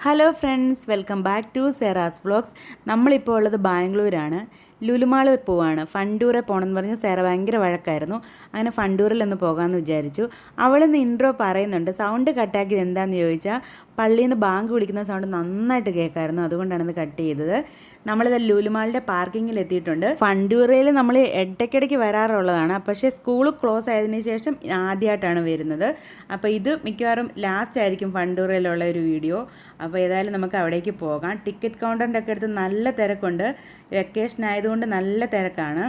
Hello friends, welcome back to Sera's vlogs. നമ്മളിപ്പോൾ ഉള്ളത് ബാംഗ്ലൂരാണ്. ലുലുമാൾ പോവാണ്. ഫണ്ടൂറെ പോകണമെന്ന് പറഞ്ഞ് സേറ ഭയങ്കര വഴക്കായിരുന്നു. അങ്ങനെ ഫണ്ടൂറിൽ ഒന്ന് പോകാമെന്ന് വിചാരിച്ചു. അവളിന്ന് ഇൻട്രോ പറയുന്നുണ്ട്. സൗണ്ട് കട്ടാക്കിയത് എന്താണെന്ന് ചോദിച്ചാൽ പള്ളിയിൽ നിന്ന് ബാങ്ക് വിളിക്കുന്ന സൗണ്ട് നന്നായിട്ട് കേൾക്കായിരുന്നു, അതുകൊണ്ടാണ് ഇത് കട്ട് ചെയ്തത്. നമ്മളിത് ലുലുമാളിൻ്റെ പാർക്കിങ്ങിൽ എത്തിയിട്ടുണ്ട്. ഫണ്ടൂറയിൽ നമ്മൾ ഇടയ്ക്കിടയ്ക്ക് വരാറുള്ളതാണ്, പക്ഷേ സ്കൂൾ ക്ലോസ് ആയതിനു ശേഷം ആദ്യമായിട്ടാണ് വരുന്നത്. അപ്പോൾ ഇത് മിക്കവാറും ലാസ്റ്റ് ആയിരിക്കും ഫണ്ടൂറയിലുള്ള ഒരു വീഡിയോ. അപ്പോൾ ഏതായാലും നമുക്ക് അവിടേക്ക് പോകാം. ടിക്കറ്റ് കൗണ്ടറിൻ്റെ ഒക്കെ അടുത്ത് നല്ല തിരക്കുണ്ട്. വെക്കേഷൻ ആയതുകൊണ്ട് നല്ല തിരക്കാണ്.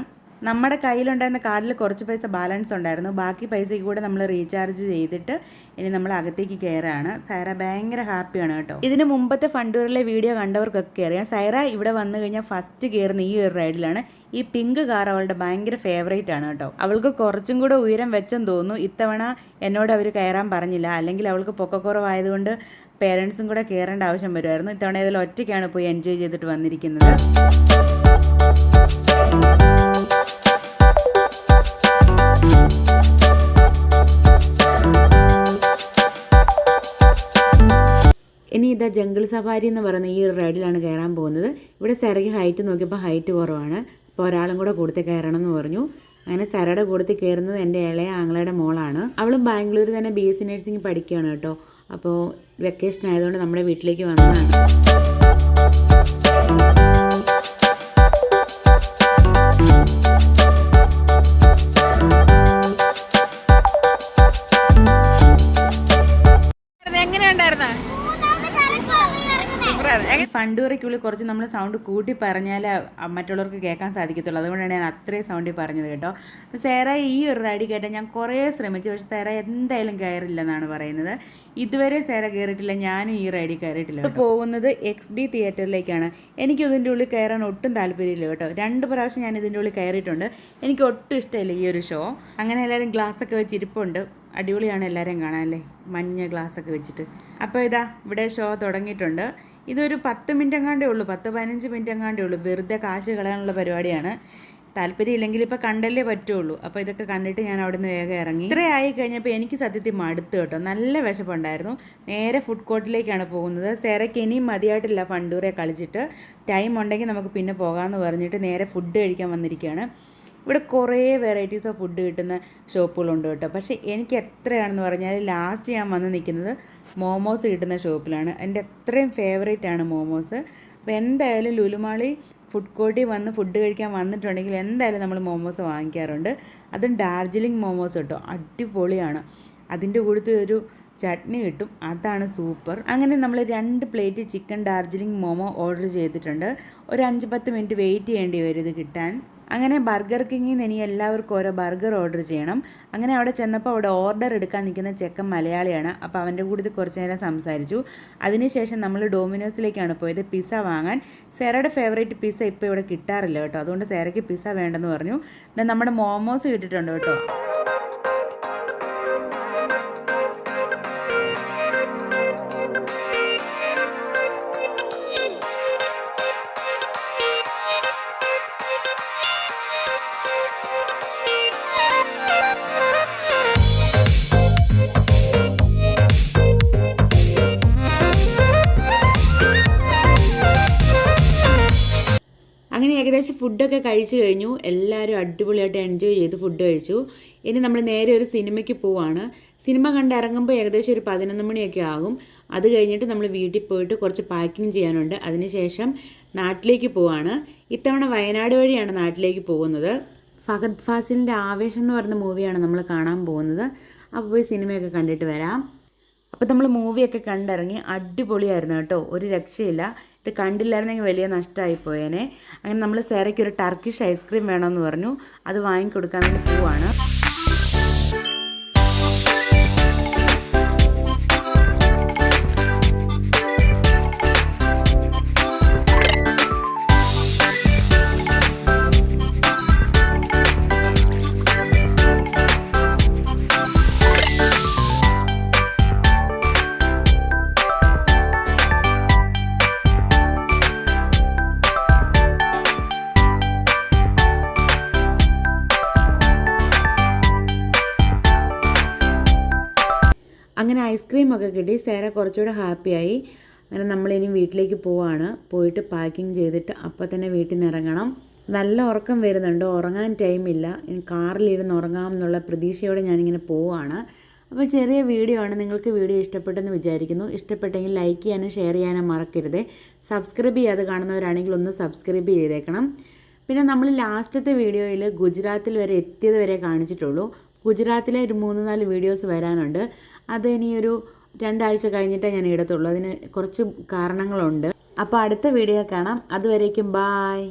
നമ്മുടെ കയ്യിലുണ്ടായിരുന്ന കാർഡിൽ കുറച്ച് പൈസ ബാലൻസ് ഉണ്ടായിരുന്നു. ബാക്കി പൈസയ്ക്ക് കൂടെ നമ്മൾ റീചാർജ് ചെയ്തിട്ട് ഇനി നമ്മൾ അകത്തേക്ക് കയറാണ്. സൈറ ഭയങ്കര ഹാപ്പിയാണ് കേട്ടോ. ഇതിന് മുമ്പത്തെ ഫണ്ടൂറിലെ വീഡിയോ കണ്ടവർക്കൊക്കെ അറിയാം, സൈറ ഇവിടെ വന്നു കഴിഞ്ഞാൽ ഫസ്റ്റ് കയറുന്ന ഈ ഒരു റൈഡിലാണ്. ഈ പിങ്ക് കാർ അവളുടെ ഭയങ്കര ഫേവറേറ്റ് ആണ് കേട്ടോ. അവൾക്ക് കുറച്ചും കൂടെ ഉയരം വെച്ചെന്ന് തോന്നുന്നു. ഇത്തവണ എന്നോട് അവർ കയറാൻ പറഞ്ഞില്ല, അല്ലെങ്കിൽ അവൾക്ക് പൊക്കക്കുറവായതുകൊണ്ട് പേരൻസും കൂടെ കയറേണ്ട ആവശ്യം വരുമായിരുന്നു. ഇത്തവണ ഇതിൽ ഒറ്റയ്ക്കാണ് പോയി എൻജോയ് ചെയ്തിട്ട് വന്നിരിക്കുന്നത്. ഇനി ഇതാ ജംഗിൾ സഫാരി എന്ന് പറയുന്ന ഈ ഒരു റൈഡിലാണ് കയറാൻ പോകുന്നത്. ഇവിടെ സെറയ്ക്ക് ഹൈറ്റ് നോക്കിയപ്പോൾ ഹൈറ്റ് കുറവാണ്. അപ്പോൾ ഒരാളും കൂടെ കൂടുതൽ കയറണം എന്ന് പറഞ്ഞു. അങ്ങനെ സെറയുടെ കൂടുതൽ കയറുന്നത് എൻ്റെ ഇളയ ആങ്ങളയുടെ മോളാണ്. അവളും ബാംഗ്ലൂരിൽ തന്നെ BSc നഴ്സിംഗ് പഠിക്കുകയാണ് കേട്ടോ. അപ്പോൾ വെക്കേഷൻ ആയതുകൊണ്ട് നമ്മുടെ വീട്ടിലേക്ക് വന്നതാണ്. ഫണ്ടൂറയ്ക്കുള്ളിൽ കുറച്ച് നമ്മൾ സൗണ്ട് കൂട്ടി പറഞ്ഞാൽ മറ്റുള്ളവർക്ക് കേൾക്കാൻ സാധിക്കത്തുള്ളൂ. അതുകൊണ്ടാണ് ഞാൻ അത്രയും സൗണ്ടിൽ പറഞ്ഞത് കേട്ടോ. അപ്പോൾ സേറ ഈ ഒരു റൈഡ് കേട്ടാൽ ഞാൻ കുറേ ശ്രമിച്ചു, പക്ഷേ സേറ എന്തായാലും കയറില്ലെന്നാണ് പറയുന്നത്. ഇതുവരെ സേറ കയറിയിട്ടില്ല, ഞാനും ഈ റൈഡിൽ കയറിയിട്ടില്ല. ഇപ്പോൾ പോകുന്നത് XD തിയേറ്ററിലേക്കാണ്. എനിക്ക് ഇതിൻ്റെ ഉള്ളിൽ കയറാൻ ഒട്ടും താല്പര്യമില്ല കേട്ടോ. 2 പ്രാവശ്യം ഞാൻ ഇതിൻ്റെ ഉള്ളിൽ കയറിയിട്ടുണ്ട്. എനിക്ക് ഒട്ടും ഇഷ്ടമില്ല ഈ ഒരു ഷോ. അങ്ങനെ എല്ലാവരും ഗ്ലാസ്സൊക്കെ വെച്ച് ഇരിപ്പുണ്ട്. അടിപൊളിയാണ് എല്ലാവരും കാണാൻ അല്ലേ, മഞ്ഞ ഗ്ലാസ്സൊക്കെ വെച്ചിട്ട്. അപ്പോൾ ഇതാ ഇവിടെ ഷോ തുടങ്ങിയിട്ടുണ്ട്. ഇതൊരു 10 മിനിറ്റ് എങ്ങാണ്ടേ ഉള്ളൂ, 10-15 മിനിറ്റ് എങ്ങാണ്ടേ ഉള്ളൂ. വെറുതെ കാശ് കളയാനുള്ള പരിപാടിയാണ്. താല്പര്യം ഇല്ലെങ്കിൽ ഇപ്പോൾ കണ്ടല്ലേ പറ്റുള്ളൂ. അപ്പോൾ ഇതൊക്കെ കണ്ടിട്ട് ഞാൻ അവിടെ നിന്ന് വേഗം ഇറങ്ങി. ഇത്രയായി കഴിഞ്ഞപ്പോൾ എനിക്ക് സത്യത്തിൽ മടുത്തു കേട്ടോ. നല്ല വിശപ്പുണ്ടായിരുന്നു. നേരെ ഫുഡ് കോർട്ടിലേക്കാണ് പോകുന്നത്. സേറയ്ക്ക് ഇനിയും മതിയായിട്ടില്ല ഫണ്ടൂറെ കളിച്ചിട്ട്. ടൈം ഉണ്ടെങ്കിൽ നമുക്ക് പിന്നെ പോകാമെന്ന് പറഞ്ഞിട്ട് നേരെ ഫുഡ് കഴിക്കാൻ വന്നിരിക്കുകയാണ്. ഇവിടെ കുറേ വെറൈറ്റീസ് ഓഫ് ഫുഡ് കിട്ടുന്ന ഷോപ്പുകളുണ്ട് കേട്ടോ. പക്ഷേ എനിക്ക് എത്രയാണെന്ന് പറഞ്ഞാൽ ലാസ്റ്റ് ഞാൻ വന്ന് നിൽക്കുന്നത് മോമോസ് കിട്ടുന്ന ഷോപ്പിലാണ്. എൻ്റെ അത്രയും ഫേവറേറ്റ് ആണ് മോമോസ്. അപ്പോൾ എന്തായാലും ലുലുമാളി ഫുഡ് കോർട്ടിൽ വന്ന് ഫുഡ് കഴിക്കാൻ വന്നിട്ടുണ്ടെങ്കിൽ എന്തായാലും നമ്മൾ മോമോസ് വാങ്ങിക്കാറുണ്ട്. അതും ഡാർജിലിംഗ് മോമോസ് കേട്ടോ, അടിപൊളിയാണ്. അതിൻ്റെ കൂടെ ഒരു ചട്നി കിട്ടും, അതാണ് സൂപ്പർ. അങ്ങനെ നമ്മൾ 2 plate chicken Darjeeling momo order ചെയ്തിട്ടുണ്ട്. ഒരു 5-10 മിനിറ്റ് വെയിറ്റ് ചെയ്യേണ്ടി വരും ഇത് കിട്ടാൻ. അങ്ങനെ ബർഗർ കിങ്ങിൽ നിന്ന് ഇനി എല്ലാവർക്കും ഓരോ ബർഗർ ഓർഡർ ചെയ്യണം. അങ്ങനെ അവിടെ ചെന്നപ്പോൾ അവിടെ ഓർഡർ എടുക്കാൻ നിൽക്കുന്ന ചെക്കൻ മലയാളിയാണ്. അപ്പോൾ അവൻ്റെ കൂടെ കുറച്ച് നേരം സംസാരിച്ചു. അതിനുശേഷം നമ്മൾ ഡോമിനോസിലേക്കാണ് പോയത് പിസ്സ വാങ്ങാൻ. സേറയുടെ ഫേവറേറ്റ് പിസ്സ ഇപ്പോൾ ഇവിടെ കിട്ടാറില്ല കേട്ടോ. അതുകൊണ്ട് സേറയ്ക്ക് പിസ്സ വേണ്ടെന്ന് പറഞ്ഞു. നമ്മുടെ മോമോസ് കിട്ടിയിട്ടുണ്ട് കേട്ടോ. അങ്ങനെ ഏകദേശം ഫുഡൊക്കെ കഴിച്ചു കഴിഞ്ഞു. എല്ലാവരും അടിപൊളിയായിട്ട് എൻജോയ് ചെയ്ത് ഫുഡ് കഴിച്ചു. ഇനി നമ്മൾ നേരെ ഒരു സിനിമയ്ക്ക് പോവാണ്. സിനിമ കണ്ടിറങ്ങുമ്പോൾ ഏകദേശം ഒരു 11 മണിയൊക്കെ ആകും. അത് കഴിഞ്ഞിട്ട് നമ്മൾ വീട്ടിൽ പോയിട്ട് കുറച്ച് പാക്കിങ് ചെയ്യാനുണ്ട്. അതിനുശേഷം നാട്ടിലേക്ക് പോവാണ്. ഇത്തവണ വയനാട് വഴിയാണ് നാട്ടിലേക്ക് പോകുന്നത്. ഫഹദ് ഫാസിലിൻ്റെ ആവേശം എന്ന് പറയുന്ന മൂവിയാണ് നമ്മൾ കാണാൻ പോകുന്നത്. അപ്പോൾ പോയി സിനിമയൊക്കെ കണ്ടിട്ട് വരാം. അപ്പോൾ നമ്മൾ മൂവിയൊക്കെ കണ്ടിറങ്ങി. അടിപൊളിയായിരുന്നു കേട്ടോ, ഒരു രക്ഷയില്ല. ഇത് കണ്ടില്ലായിരുന്നെങ്കിൽ വലിയ നഷ്ടമായിപ്പോയേനെ. അങ്ങനെ നമ്മൾ സേറയ്ക്ക് ഒരു ടർക്കിഷ് ഐസ്ക്രീം വേണമെന്ന് പറഞ്ഞു. അത് വാങ്ങിക്കൊടുക്കാൻ വേണ്ടി പോവാണ്. അങ്ങനെ ഐസ്ക്രീമൊക്കെ കിട്ടി. സേറ കുറച്ചുകൂടെ ഹാപ്പിയായി. അങ്ങനെ നമ്മളിനി വീട്ടിലേക്ക് പോവാണ്. പോയിട്ട് പാക്കിങ് ചെയ്തിട്ട് അപ്പം തന്നെ വീട്ടിൽ നിന്ന് ഇറങ്ങണം. നല്ല ഉറക്കം വരുന്നുണ്ട്, ഉറങ്ങാൻ ടൈമില്ല. ഇനി കാറിലിരുന്ന് ഉറങ്ങാം എന്നുള്ള പ്രതീക്ഷയോടെ ഞാനിങ്ങനെ പോവാണ്. അപ്പോൾ ചെറിയ വീഡിയോ ആണ്. നിങ്ങൾക്ക് വീഡിയോ ഇഷ്ടപ്പെട്ടെന്ന് വിചാരിക്കുന്നു. ഇഷ്ടപ്പെട്ടെങ്കിൽ ലൈക്ക് ചെയ്യാനും ഷെയർ ചെയ്യാനും മറക്കരുത്. സബ്സ്ക്രൈബ് ചെയ്യാതെ കാണുന്നവരാണെങ്കിൽ ഒന്ന് സബ്സ്ക്രൈബ് ചെയ്തേക്കണം. പിന്നെ നമ്മൾ ലാസ്റ്റത്തെ വീഡിയോയിൽ ഗുജറാത്തിൽ വരെ എത്തിയത് വരെ കാണിച്ചിട്ടുള്ളൂ. ഗുജറാത്തിലെ ഒരു 3-4 വീഡിയോസ് വരാനുണ്ട്. അത് ഇനിയൊരു 2 ആഴ്ച കഴിഞ്ഞിട്ടേ ഞാൻ ഇടത്തുള്ളൂ. അതിന് കുറച്ച് കാരണങ്ങളുണ്ട്. അപ്പോൾ അടുത്ത വീഡിയോ കാണാം. അതുവരേക്കും ബായ്.